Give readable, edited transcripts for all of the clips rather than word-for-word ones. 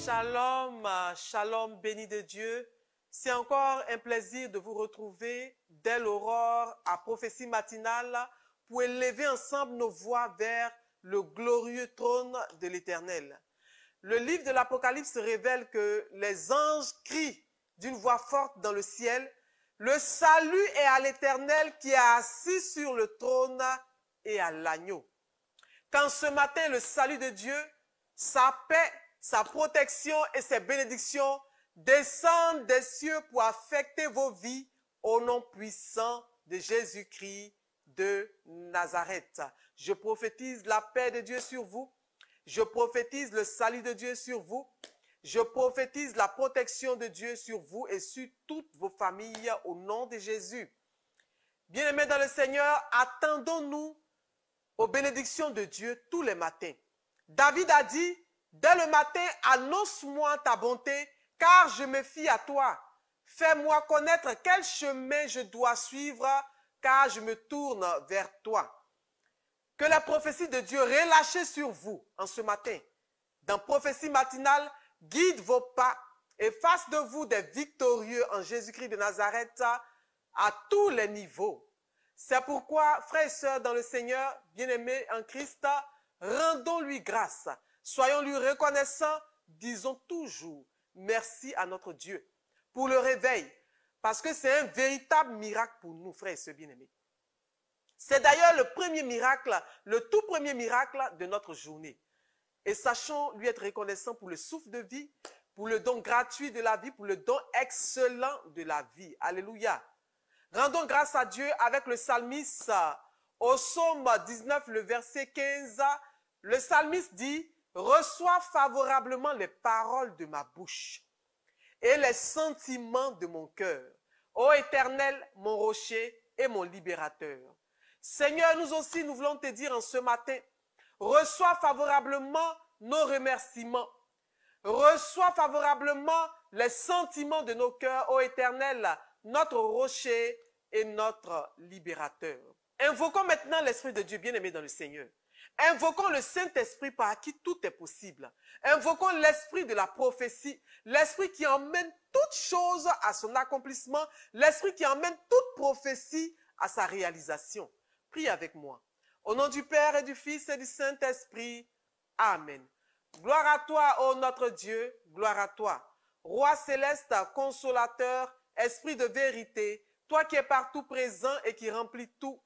Shalom, shalom béni de Dieu. C'est encore un plaisir de vous retrouver dès l'aurore à Prophétie matinale pour élever ensemble nos voix vers le glorieux trône de l'Éternel. Le livre de l'Apocalypse révèle que les anges crient d'une voix forte dans le ciel. Le salut est à l'Éternel qui est assis sur le trône et à l'agneau. Quand ce matin le salut de Dieu, sa paix, sa protection et ses bénédictions descendent des cieux pour affecter vos vies au nom puissant de Jésus-Christ de Nazareth. Je prophétise la paix de Dieu sur vous. Je prophétise le salut de Dieu sur vous. Je prophétise la protection de Dieu sur vous et sur toutes vos familles au nom de Jésus. Bien-aimés dans le Seigneur, attendons-nous aux bénédictions de Dieu tous les matins. David a dit, dès le matin, annonce-moi ta bonté, car je me fie à toi. Fais-moi connaître quel chemin je dois suivre, car je me tourne vers toi. Que la prophétie de Dieu relâchée sur vous en ce matin, dans prophétie matinale, guide vos pas et fasse de vous des victorieux en Jésus-Christ de Nazareth à tous les niveaux. C'est pourquoi, frères et sœurs dans le Seigneur, bien-aimés en Christ, rendons-lui grâce. Soyons-lui reconnaissants, disons toujours merci à notre Dieu pour le réveil, parce que c'est un véritable miracle pour nous, frères et sœurs bien-aimés. C'est d'ailleurs le premier miracle, le tout premier miracle de notre journée. Et sachons lui être reconnaissants pour le souffle de vie, pour le don gratuit de la vie, pour le don excellent de la vie. Alléluia. Rendons grâce à Dieu avec le psalmiste au psaume 19, le verset 15. Le psalmiste dit, « Reçois favorablement les paroles de ma bouche et les sentiments de mon cœur. Ô Éternel, mon rocher et mon libérateur. » Seigneur, nous aussi, nous voulons te dire en ce matin, reçois favorablement nos remerciements. Reçois favorablement les sentiments de nos cœurs, ô Éternel, notre rocher et notre libérateur. Invoquons maintenant l'Esprit de Dieu bien-aimé dans le Seigneur. Invoquons le Saint-Esprit par qui tout est possible. Invoquons l'Esprit de la prophétie, l'Esprit qui emmène toute chose à son accomplissement, l'Esprit qui emmène toute prophétie à sa réalisation. Prie avec moi. Au nom du Père et du Fils et du Saint-Esprit. Amen. Gloire à toi, ô notre Dieu, gloire à toi. Roi céleste, consolateur, Esprit de vérité, toi qui es partout présent et qui remplis tout.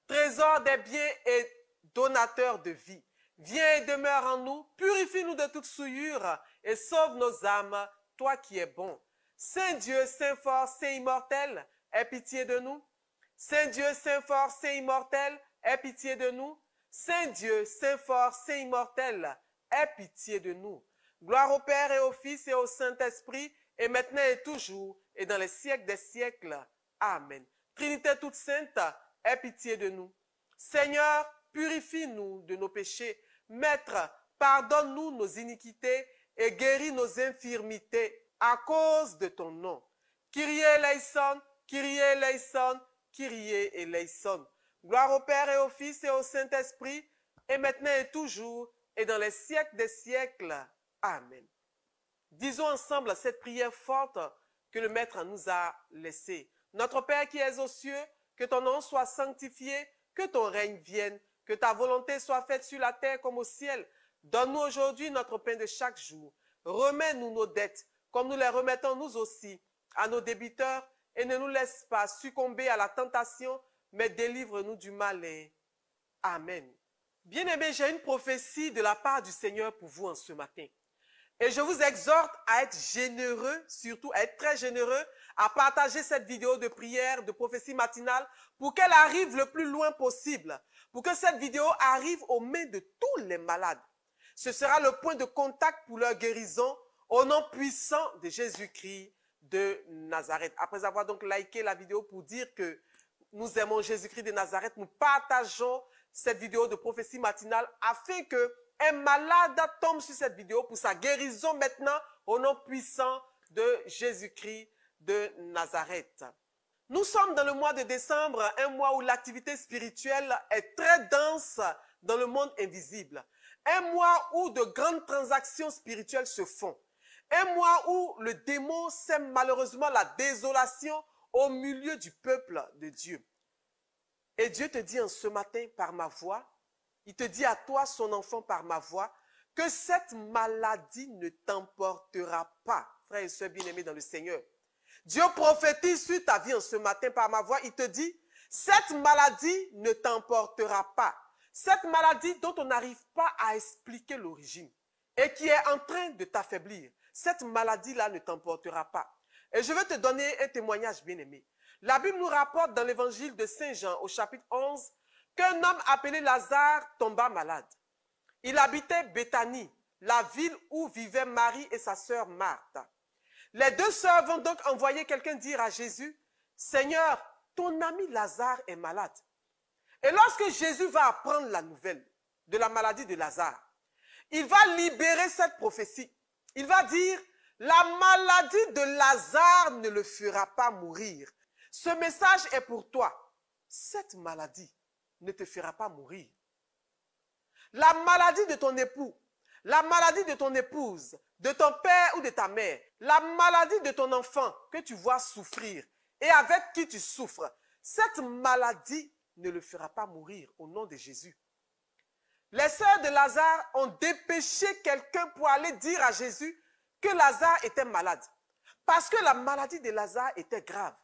Trésor des biens et donateur de vie. Viens et demeure en nous, purifie-nous de toute souillure et sauve nos âmes, toi qui es bon. Saint Dieu, Saint fort, Saint immortel, aie pitié de nous. Saint Dieu, Saint fort, Saint immortel, aie pitié de nous. Saint Dieu, Saint fort, Saint immortel, aie pitié de nous. Gloire au Père et au Fils et au Saint-Esprit, et maintenant et toujours, et dans les siècles des siècles. Amen. Trinité toute sainte, aie pitié de nous. Seigneur, purifie-nous de nos péchés. Maître, pardonne-nous nos iniquités et guéris nos infirmités à cause de ton nom. Kyrie eleison, Kyrie eleison, Kyrie eleison. Gloire au Père et au Fils et au Saint-Esprit, et maintenant et toujours, et dans les siècles des siècles. Amen. Disons ensemble cette prière forte que le Maître nous a laissée. Notre Père qui es aux cieux, que ton nom soit sanctifié, que ton règne vienne, que ta volonté soit faite sur la terre comme au ciel. Donne-nous aujourd'hui notre pain de chaque jour. Remets-nous nos dettes, comme nous les remettons nous aussi à nos débiteurs, et ne nous laisse pas succomber à la tentation, mais délivre-nous du malin. Amen. Bien-aimés, j'ai une prophétie de la part du Seigneur pour vous en ce matin. Et je vous exhorte à être généreux, surtout à être très généreux, à partager cette vidéo de prière, de prophétie matinale, pour qu'elle arrive le plus loin possible, pour que cette vidéo arrive aux mains de tous les malades. Ce sera le point de contact pour leur guérison, au nom puissant de Jésus-Christ de Nazareth. Après avoir donc liké la vidéo pour dire que nous aimons Jésus-Christ de Nazareth, nous partageons cette vidéo de prophétie matinale afin que un malade tombe sur cette vidéo pour sa guérison maintenant au nom puissant de Jésus-Christ de Nazareth. Nous sommes dans le mois de décembre, un mois où l'activité spirituelle est très dense dans le monde invisible. Un mois où de grandes transactions spirituelles se font. Un mois où le démon sème malheureusement la désolation au milieu du peuple de Dieu. Et Dieu te dit en ce matin par ma voix, il te dit à toi, son enfant, par ma voix, que cette maladie ne t'emportera pas, frères et sœurs bien-aimés dans le Seigneur. Dieu prophétise sur ta vie en ce matin par ma voix, il te dit, cette maladie ne t'emportera pas. Cette maladie dont on n'arrive pas à expliquer l'origine et qui est en train de t'affaiblir, cette maladie-là ne t'emportera pas. Et je vais te donner un témoignage bien-aimé. La Bible nous rapporte dans l'évangile de Saint Jean au chapitre 11 qu'un homme appelé Lazare tomba malade. Il habitait Béthanie, la ville où vivaient Marie et sa sœur Marthe. Les deux sœurs vont donc envoyer quelqu'un dire à Jésus, « Seigneur, ton ami Lazare est malade. » Et lorsque Jésus va apprendre la nouvelle de la maladie de Lazare, il va libérer cette prophétie. Il va dire, la maladie de Lazare ne le fera pas mourir. Ce message est pour toi. Cette maladie ne te fera pas mourir. La maladie de ton époux, la maladie de ton épouse, de ton père ou de ta mère, la maladie de ton enfant que tu vois souffrir et avec qui tu souffres, cette maladie ne le fera pas mourir au nom de Jésus. Les sœurs de Lazare ont dépêché quelqu'un pour aller dire à Jésus que Lazare était malade. Parce que la maladie de Lazare était grave.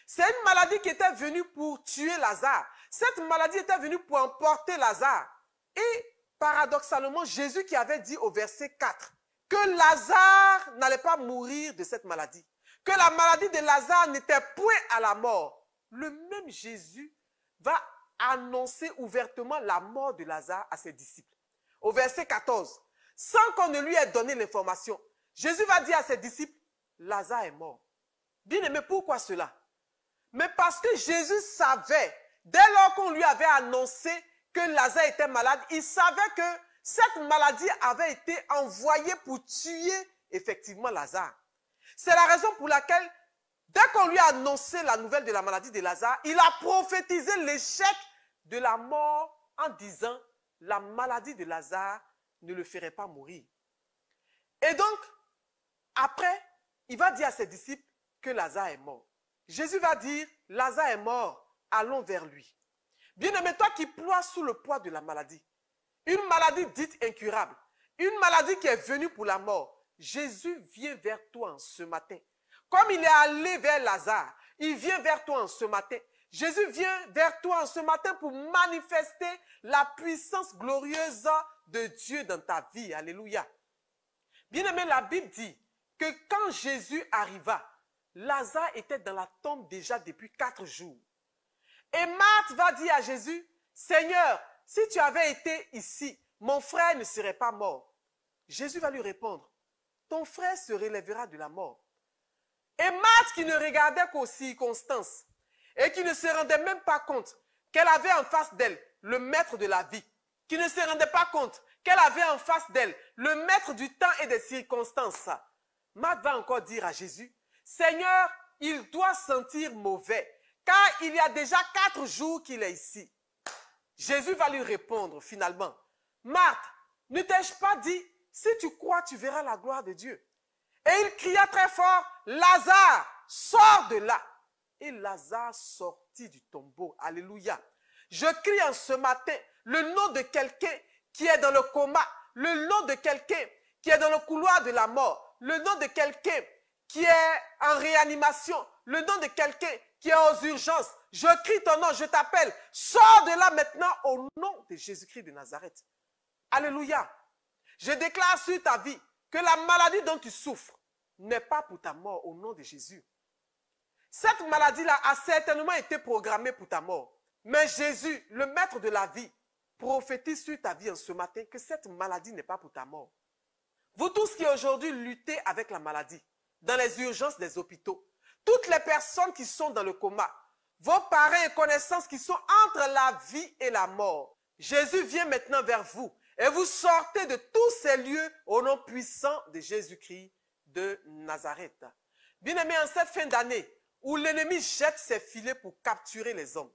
C'est une maladie qui était venue pour tuer Lazare. Cette maladie était venue pour emporter Lazare. Et paradoxalement, Jésus qui avait dit au verset 4 que Lazare n'allait pas mourir de cette maladie. Que la maladie de Lazare n'était point à la mort. Le même Jésus va annoncer ouvertement la mort de Lazare à ses disciples. Au verset 14, sans qu'on ne lui ait donné l'information, Jésus va dire à ses disciples, Lazare est mort. Bien-aimé, pourquoi cela? Mais parce que Jésus savait, dès lors qu'on lui avait annoncé que Lazare était malade, il savait que cette maladie avait été envoyée pour tuer effectivement Lazare. C'est la raison pour laquelle, dès qu'on lui a annoncé la nouvelle de la maladie de Lazare, il a prophétisé l'échec de la mort en disant, la maladie de Lazare ne le ferait pas mourir. Et donc, après, il va dire à ses disciples que Lazare est mort. Jésus va dire, Lazare est mort, allons vers lui. Bien-aimé, toi qui ploies sous le poids de la maladie, une maladie dite incurable, une maladie qui est venue pour la mort, Jésus vient vers toi en ce matin. Comme il est allé vers Lazare, il vient vers toi en ce matin. Jésus vient vers toi en ce matin pour manifester la puissance glorieuse de Dieu dans ta vie. Alléluia. Bien-aimé, la Bible dit que quand Jésus arriva, Lazare était dans la tombe déjà depuis 4 jours. Et Marthe va dire à Jésus, Seigneur, si tu avais été ici, mon frère ne serait pas mort. Jésus va lui répondre, ton frère se relèvera de la mort. Et Marthe qui ne regardait qu'aux circonstances et qui ne se rendait même pas compte qu'elle avait en face d'elle le maître de la vie, qui ne se rendait pas compte qu'elle avait en face d'elle le maître du temps et des circonstances. Marthe va encore dire à Jésus, Seigneur, il doit sentir mauvais, car il y a déjà 4 jours qu'il est ici. Jésus va lui répondre finalement, Marthe, ne t'ai-je pas dit, si tu crois, tu verras la gloire de Dieu. Et il cria très fort, Lazare, sors de là. Et Lazare sortit du tombeau. Alléluia. Je crie en ce matin le nom de quelqu'un qui est dans le coma, le nom de quelqu'un qui est dans le couloir de la mort, le nom de quelqu'un qui est en réanimation, le nom de quelqu'un qui est aux urgences. Je crie ton nom, je t'appelle. Sors de là maintenant au nom de Jésus-Christ de Nazareth. Alléluia. Je déclare sur ta vie que la maladie dont tu souffres n'est pas pour ta mort au nom de Jésus. Cette maladie-là a certainement été programmée pour ta mort. Mais Jésus, le maître de la vie, prophétise sur ta vie en ce matin que cette maladie n'est pas pour ta mort. Vous tous qui aujourd'hui luttez avec la maladie, dans les urgences des hôpitaux, toutes les personnes qui sont dans le coma, vos parents et connaissances qui sont entre la vie et la mort, Jésus vient maintenant vers vous et vous sortez de tous ces lieux au nom puissant de Jésus-Christ de Nazareth. Bien-aimés, en cette fin d'année où l'ennemi jette ses filets pour capturer les hommes,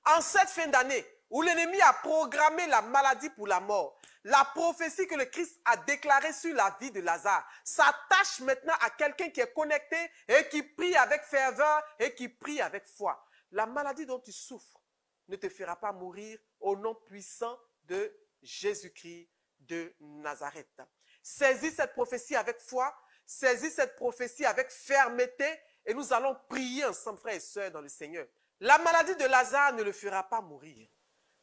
en cette fin d'année où l'ennemi a programmé la maladie pour la mort, la prophétie que le Christ a déclarée sur la vie de Lazare s'attache maintenant à quelqu'un qui est connecté et qui prie avec ferveur et qui prie avec foi. La maladie dont tu souffres ne te fera pas mourir au nom puissant de Jésus-Christ de Nazareth. Saisis cette prophétie avec foi, saisis cette prophétie avec fermeté et nous allons prier ensemble, frères et sœurs, dans le Seigneur. La maladie de Lazare ne le fera pas mourir.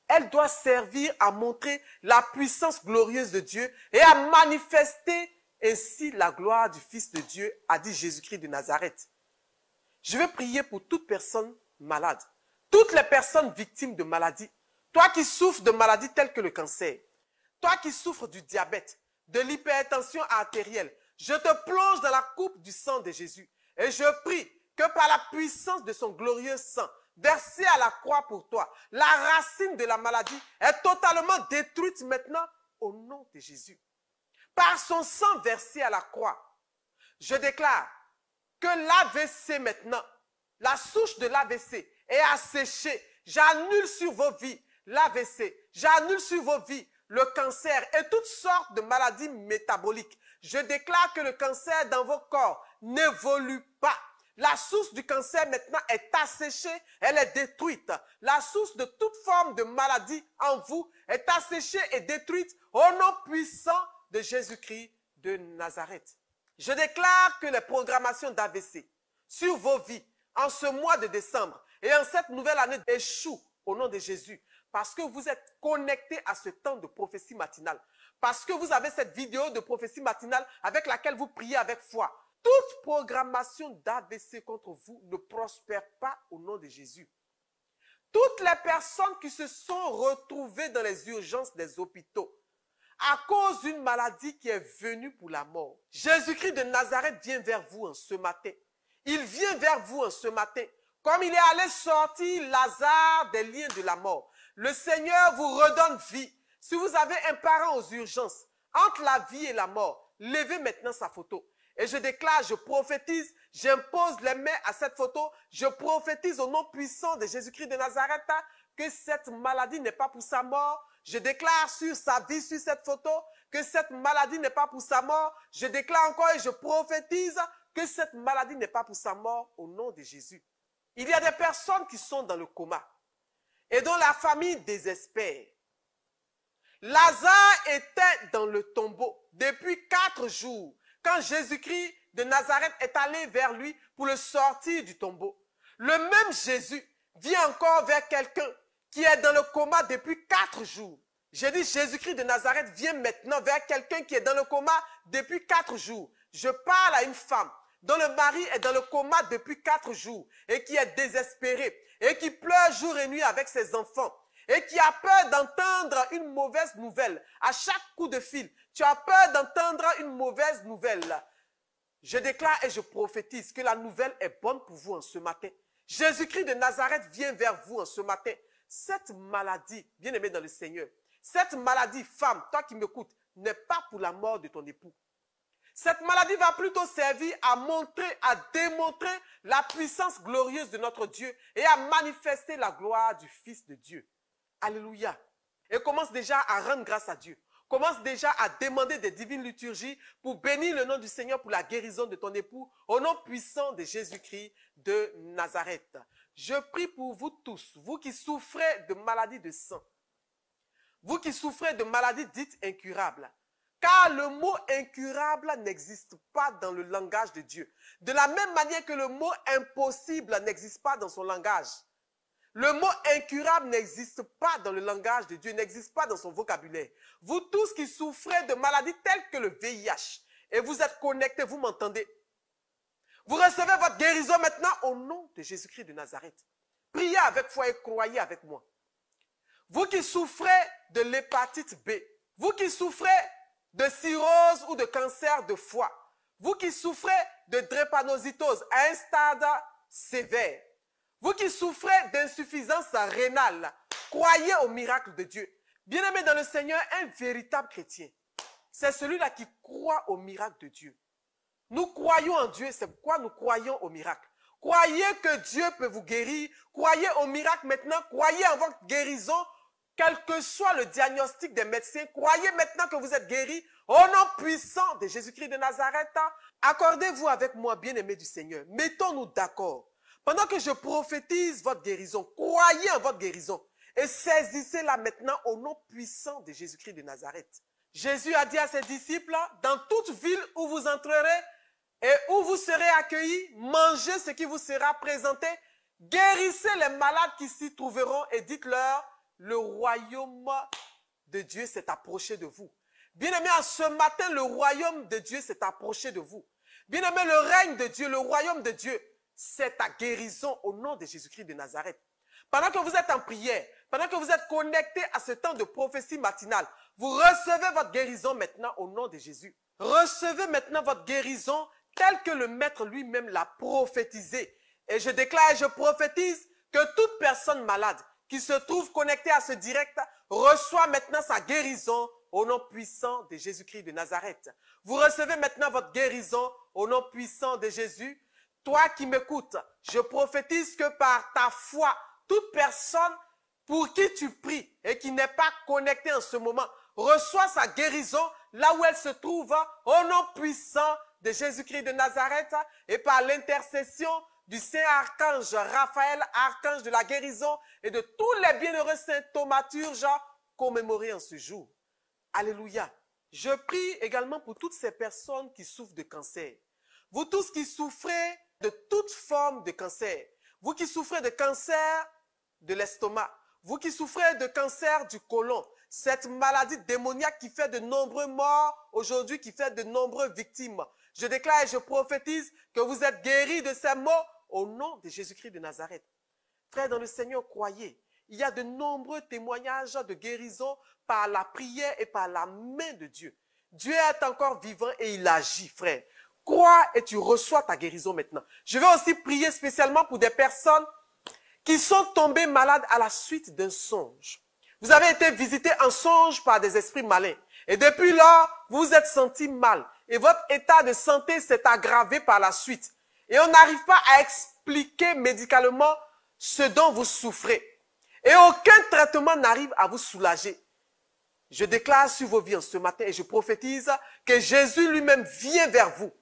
Elle doit servir à montrer la puissance glorieuse de Dieu et à manifester ainsi la gloire du Fils de Dieu, a dit Jésus-Christ de Nazareth. Je vais prier pour toute personne malade, toutes les personnes victimes de maladies. Toi qui souffres de maladies telles que le cancer, toi qui souffres du diabète, de l'hypertension artérielle, je te plonge dans la coupe du sang de Jésus et je prie que par la puissance de son glorieux sang, versé à la croix pour toi, la racine de la maladie est totalement détruite maintenant au nom de Jésus. Par son sang versé à la croix, je déclare que l'AVC maintenant, la souche de l'AVC est asséchée. J'annule sur vos vies l'AVC, j'annule sur vos vies le cancer et toutes sortes de maladies métaboliques. Je déclare que le cancer dans vos corps n'évolue pas. La source du cancer maintenant est asséchée, elle est détruite. La source de toute forme de maladie en vous est asséchée et détruite au nom puissant de Jésus-Christ de Nazareth. Je déclare que les programmations d'AVC sur vos vies en ce mois de décembre et en cette nouvelle année échouent au nom de Jésus. Parce que vous êtes connectés à ce temps de prophétie matinale. Parce que vous avez cette vidéo de prophétie matinale avec laquelle vous priez avec foi. Toute programmation d'AVC contre vous ne prospère pas au nom de Jésus. Toutes les personnes qui se sont retrouvées dans les urgences des hôpitaux à cause d'une maladie qui est venue pour la mort. Jésus-Christ de Nazareth vient vers vous en ce matin. Il vient vers vous en ce matin. Comme il est allé sortir Lazare des liens de la mort. Le Seigneur vous redonne vie. Si vous avez un parent aux urgences, entre la vie et la mort, levez maintenant sa photo. Et je déclare, je prophétise, j'impose les mains à cette photo. Je prophétise au nom puissant de Jésus-Christ de Nazareth que cette maladie n'est pas pour sa mort. Je déclare sur sa vie, sur cette photo, que cette maladie n'est pas pour sa mort. Je déclare encore et je prophétise que cette maladie n'est pas pour sa mort au nom de Jésus. Il y a des personnes qui sont dans le coma et dont la famille désespère. Lazare était dans le tombeau depuis 4 jours quand Jésus-Christ de Nazareth est allé vers lui pour le sortir du tombeau. Le même Jésus vient encore vers quelqu'un qui est dans le coma depuis 4 jours. J'ai dit Jésus-Christ de Nazareth vient maintenant vers quelqu'un qui est dans le coma depuis 4 jours. Je parle à une femme dont le mari est dans le coma depuis 4 jours et qui est désespérée et qui pleure jour et nuit avec ses enfants et qui a peur d'entendre une mauvaise nouvelle. À chaque coup de fil, tu as peur d'entendre une mauvaise nouvelle. Je déclare et je prophétise que la nouvelle est bonne pour vous en ce matin. Jésus-Christ de Nazareth vient vers vous en ce matin. Cette maladie, bien-aimé dans le Seigneur, cette maladie, femme, toi qui m'écoutes, n'est pas pour la mort de ton époux. Cette maladie va plutôt servir à montrer, à démontrer la puissance glorieuse de notre Dieu et à manifester la gloire du Fils de Dieu. Alléluia. Et commence déjà à rendre grâce à Dieu. Commence déjà à demander des divines liturgies pour bénir le nom du Seigneur pour la guérison de ton époux au nom puissant de Jésus-Christ de Nazareth. Je prie pour vous tous, vous qui souffrez de maladies de sang, vous qui souffrez de maladies dites incurables, car le mot incurable n'existe pas dans le langage de Dieu. De la même manière que le mot impossible n'existe pas dans son langage. Le mot incurable n'existe pas dans le langage de Dieu, n'existe pas dans son vocabulaire. Vous tous qui souffrez de maladies telles que le VIH, et vous êtes connectés, vous m'entendez. Vous recevez votre guérison maintenant au nom de Jésus-Christ de Nazareth. Priez avec foi et croyez avec moi. Vous qui souffrez de l'hépatite B, vous qui souffrez de cirrhose ou de cancer de foie, vous qui souffrez de drépanocytose à un stade sévère, vous qui souffrez d'insuffisance rénale, croyez au miracle de Dieu. Bien-aimé dans le Seigneur, un véritable chrétien, c'est celui-là qui croit au miracle de Dieu. Nous croyons en Dieu, c'est pourquoi nous croyons au miracle. Croyez que Dieu peut vous guérir, croyez au miracle maintenant, croyez en votre guérison, quel que soit le diagnostic des médecins, croyez maintenant que vous êtes guéris au nom puissant de Jésus-Christ de Nazareth. Accordez-vous avec moi, bien-aimés du Seigneur. Mettons-nous d'accord. Pendant que je prophétise votre guérison, croyez en votre guérison et saisissez-la maintenant au nom puissant de Jésus-Christ de Nazareth. Jésus a dit à ses disciples, dans toute ville où vous entrerez et où vous serez accueillis, mangez ce qui vous sera présenté, guérissez les malades qui s'y trouveront et dites-leur, le royaume de Dieu s'est approché de vous. Bien-aimés, ce matin, le royaume de Dieu s'est approché de vous. Bien-aimés, le règne de Dieu, le royaume de Dieu, c'est ta guérison au nom de Jésus-Christ de Nazareth. Pendant que vous êtes en prière, pendant que vous êtes connectés à ce temps de prophétie matinale, vous recevez votre guérison maintenant au nom de Jésus. Recevez maintenant votre guérison telle que le Maître lui-même l'a prophétisé. Et je déclare et je prophétise que toute personne malade qui se trouve connectée à ce direct reçoit maintenant sa guérison au nom puissant de Jésus-Christ de Nazareth. Vous recevez maintenant votre guérison au nom puissant de Jésus. Toi qui m'écoutes, je prophétise que par ta foi, toute personne pour qui tu pries et qui n'est pas connectée en ce moment, reçoit sa guérison là où elle se trouve au nom puissant de Jésus-Christ de Nazareth et par l'intercession du Saint Archange Raphaël, Archange de la guérison et de tous les bienheureux saints thaumaturges commémorés en ce jour. Alléluia. Je prie également pour toutes ces personnes qui souffrent de cancer. Vous tous qui souffrez de toute forme de cancer. Vous qui souffrez de cancer de l'estomac. Vous qui souffrez de cancer du côlon. Cette maladie démoniaque qui fait de nombreux morts aujourd'hui, qui fait de nombreuses victimes. Je déclare et je prophétise que vous êtes guéris de ces maux au nom de Jésus-Christ de Nazareth. Frères, dans le Seigneur, croyez. Il y a de nombreux témoignages de guérison par la prière et par la main de Dieu. Dieu est encore vivant et il agit, frère. Crois et tu reçois ta guérison maintenant. Je vais aussi prier spécialement pour des personnes qui sont tombées malades à la suite d'un songe. Vous avez été visité en songe par des esprits malins. Et depuis lors, vous vous êtes senti mal. Et votre état de santé s'est aggravé par la suite. Et on n'arrive pas à expliquer médicalement ce dont vous souffrez. Et aucun traitement n'arrive à vous soulager. Je déclare sur vos vies ce matin et je prophétise que Jésus lui-même vient vers vous.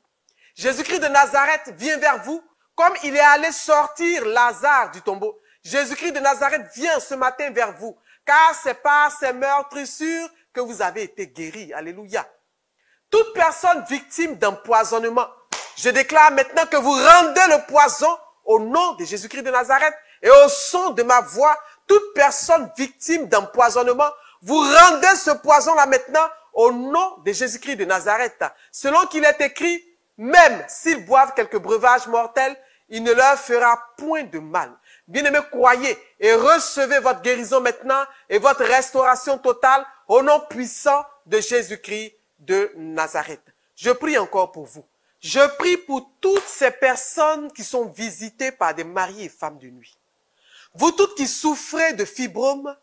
Jésus-Christ de Nazareth vient vers vous comme il est allé sortir Lazare du tombeau. Jésus-Christ de Nazareth vient ce matin vers vous. Car c'est par ces meurtrissures que vous avez été guéris. Alléluia. Toute personne victime d'empoisonnement, je déclare maintenant que vous rendez le poison au nom de Jésus-Christ de Nazareth et au son de ma voix. Toute personne victime d'empoisonnement, vous rendez ce poison-là maintenant au nom de Jésus-Christ de Nazareth. Selon qu'il est écrit, même s'ils boivent quelques breuvages mortels, il ne leur fera point de mal. Bien-aimés, croyez et recevez votre guérison maintenant et votre restauration totale au nom puissant de Jésus-Christ de Nazareth. Je prie encore pour vous. Je prie pour toutes ces personnes qui sont visitées par des maris et femmes de nuit. Vous toutes qui souffrez de fibromes,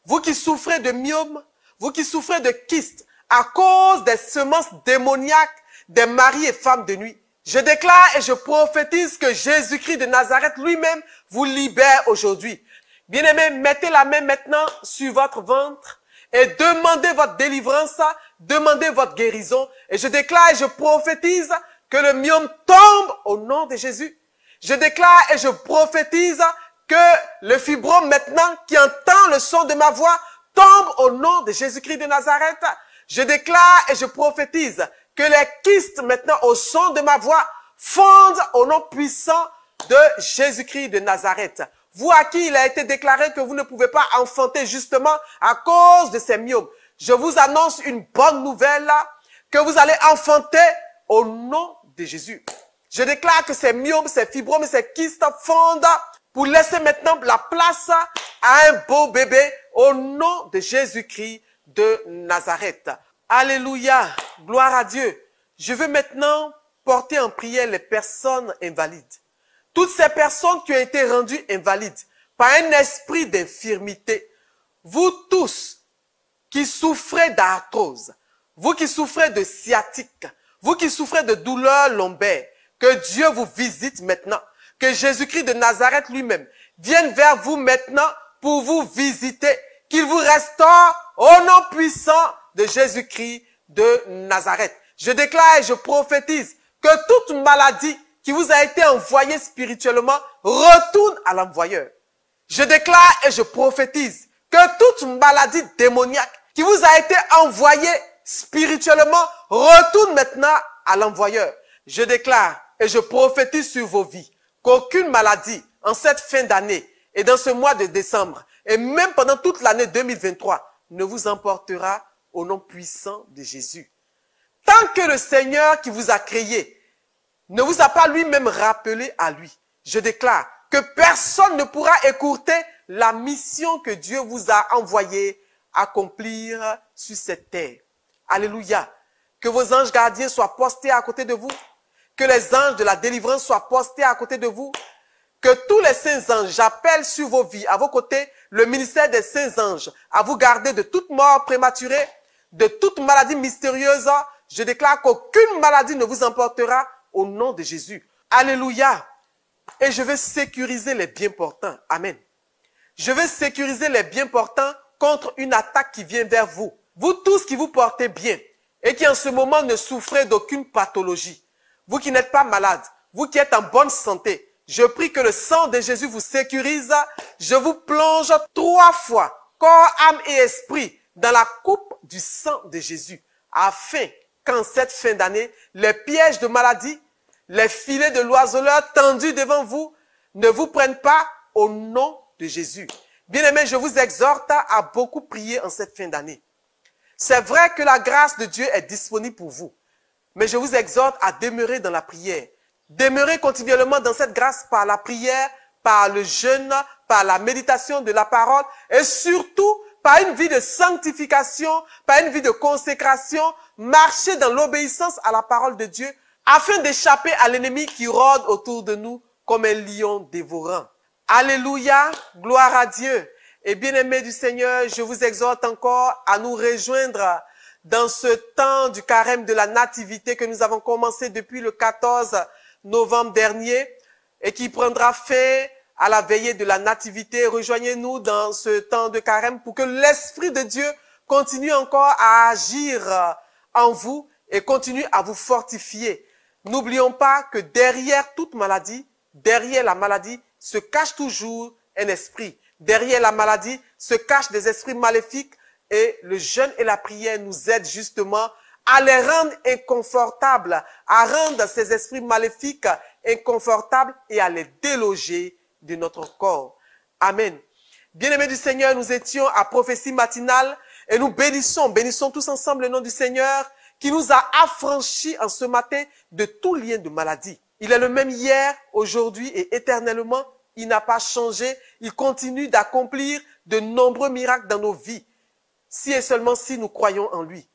vous qui souffrez de myome, vous qui souffrez de kystes à cause des semences démoniaques des maris et femmes de nuit. Je déclare et je prophétise que Jésus-Christ de Nazareth lui-même vous libère aujourd'hui. Bien-aimés, mettez la main maintenant sur votre ventre et demandez votre délivrance, demandez votre guérison. Et je déclare et je prophétise que le myome tombe au nom de Jésus. Je déclare et je prophétise que le fibrome maintenant qui entend le son de ma voix tombe au nom de Jésus-Christ de Nazareth. Je déclare et je prophétise que les kystes maintenant au son de ma voix fondent au nom puissant de Jésus-Christ de Nazareth. Vous à qui il a été déclaré que vous ne pouvez pas enfanter justement à cause de ces myomes. Je vous annonce une bonne nouvelle là, que vous allez enfanter au nom de Jésus. Je déclare que ces myomes, ces fibromes, ces kystes fondent pour laisser maintenant la place à un beau bébé au nom de Jésus-Christ de Nazareth. Alléluia, gloire à Dieu. Je veux maintenant porter en prière les personnes invalides. Toutes ces personnes qui ont été rendues invalides par un esprit d'infirmité. Vous tous qui souffrez d'arthrose, vous qui souffrez de sciatique, vous qui souffrez de douleurs lombaires, que Dieu vous visite maintenant. Que Jésus-Christ de Nazareth lui-même vienne vers vous maintenant pour vous visiter. qu'il vous restaure au nom puissant de Jésus-Christ de Nazareth. Je déclare et je prophétise que toute maladie qui vous a été envoyée spirituellement retourne à l'envoyeur. Je déclare et je prophétise que toute maladie démoniaque qui vous a été envoyée spirituellement retourne maintenant à l'envoyeur. Je déclare et je prophétise sur vos vies qu'aucune maladie en cette fin d'année et dans ce mois de décembre et même pendant toute l'année 2023 ne vous emportera au nom puissant de Jésus. Tant que le Seigneur qui vous a créé ne vous a pas lui-même rappelé à lui, je déclare que personne ne pourra écourter la mission que Dieu vous a envoyée accomplir sur cette terre. Alléluia. Que vos anges gardiens soient postés à côté de vous. Que les anges de la délivrance soient postés à côté de vous. Que tous les saints anges, j'appelle sur vos vies, à vos côtés, le ministère des saints anges, à vous garder de toute mort prématurée, de toute maladie mystérieuse. Je déclare qu'aucune maladie ne vous emportera au nom de Jésus. Alléluia. Et je vais sécuriser les biens portants. Amen. Je vais sécuriser les biens portants contre une attaque qui vient vers vous. Vous tous qui vous portez bien et qui en ce moment ne souffrez d'aucune pathologie. Vous qui n'êtes pas malade, vous qui êtes en bonne santé, je prie que le sang de Jésus vous sécurise. Je vous plonge 3 fois, corps, âme et esprit, dans la coupe du sang de Jésus, afin qu'en cette fin d'année, les pièges de maladie, les filets de l'oiseleur tendus devant vous ne vous prennent pas au nom de Jésus. Bien-aimés, je vous exhorte à beaucoup prier en cette fin d'année. C'est vrai que la grâce de Dieu est disponible pour vous, mais je vous exhorte à demeurer dans la prière. Demeurer continuellement dans cette grâce par la prière, par le jeûne, par la méditation de la parole et surtout par une vie de sanctification, par une vie de consécration, marcher dans l'obéissance à la parole de Dieu afin d'échapper à l'ennemi qui rôde autour de nous comme un lion dévorant. Alléluia, gloire à Dieu. Et bien-aimés du Seigneur, je vous exhorte encore à nous rejoindre dans ce temps du carême de la nativité que nous avons commencé depuis le 14 novembre dernier et qui prendra fin à la veillée de la nativité. Rejoignez-nous dans ce temps de carême pour que l'Esprit de Dieu continue encore à agir en vous et continue à vous fortifier. N'oublions pas que derrière toute maladie, derrière la maladie, se cache toujours un esprit. Derrière la maladie se cachent des esprits maléfiques et le jeûne et la prière nous aident justement à les rendre inconfortables, à rendre ces esprits maléfiques inconfortables et à les déloger de notre corps. Amen. Bien-aimés du Seigneur, nous étions à prophétie matinale et nous bénissons tous ensemble le nom du Seigneur qui nous a affranchis en ce matin de tout lien de maladie. Il est le même hier, aujourd'hui et éternellement. Il n'a pas changé. Il continue d'accomplir de nombreux miracles dans nos vies. Si et seulement si nous croyons en lui.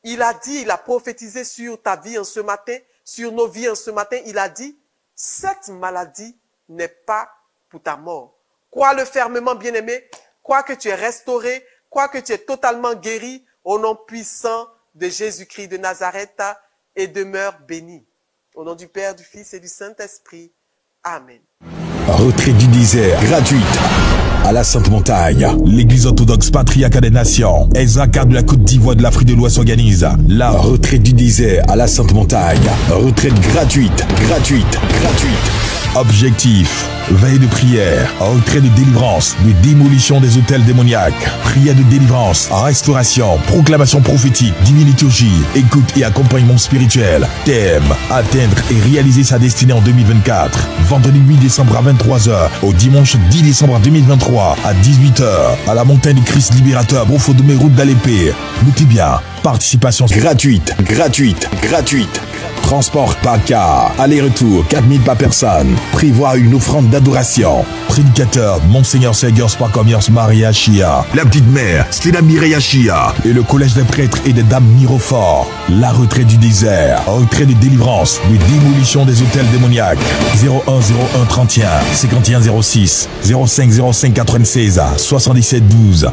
Il a dit, il a prophétisé sur ta vie en ce matin, sur nos vies en ce matin. Il a dit, cette maladie n'est pas pour ta mort. Crois-le fermement, bien-aimé. Crois que tu es restauré. Crois que tu es totalement guéri au nom puissant de Jésus-Christ de Nazareth et demeure béni. Au nom du Père, du Fils et du Saint-Esprit. Amen. Retraite du désert, gratuite. À la Sainte Montagne, l'église orthodoxe patriarcat des nations, Ezaka de la Côte d'Ivoire de l'Afrique de l'Ouest organise la retraite du désert à la Sainte Montagne. Retraite gratuite. Objectif, veille de prière, retrait de délivrance, de démolition des hôtels démoniaques, prière de délivrance, restauration, proclamation prophétique, divine liturgie, écoute et accompagnement spirituel. Thème, atteindre et réaliser sa destinée en 2024. Vendredi 8 décembre à 23h, au dimanche 10 décembre 2023 à 18h, à la montagne du Christ libérateur, Brofodomé, route d'Alépé. Notez bien, participation gratuite. Transport par car, aller-retour, 4000 par personne. Prévoir une offrande d'adoration. Prédicateur, Monseigneur Sergios Pacomios Maria Chia. La petite mère, Stella Mireya Chia. Et le collège des prêtres et des dames Mirofort. La retraite du désert. Retrait de délivrance, de démolition des hôtels démoniaques. 01 31 51 06 05 05 96 77 12.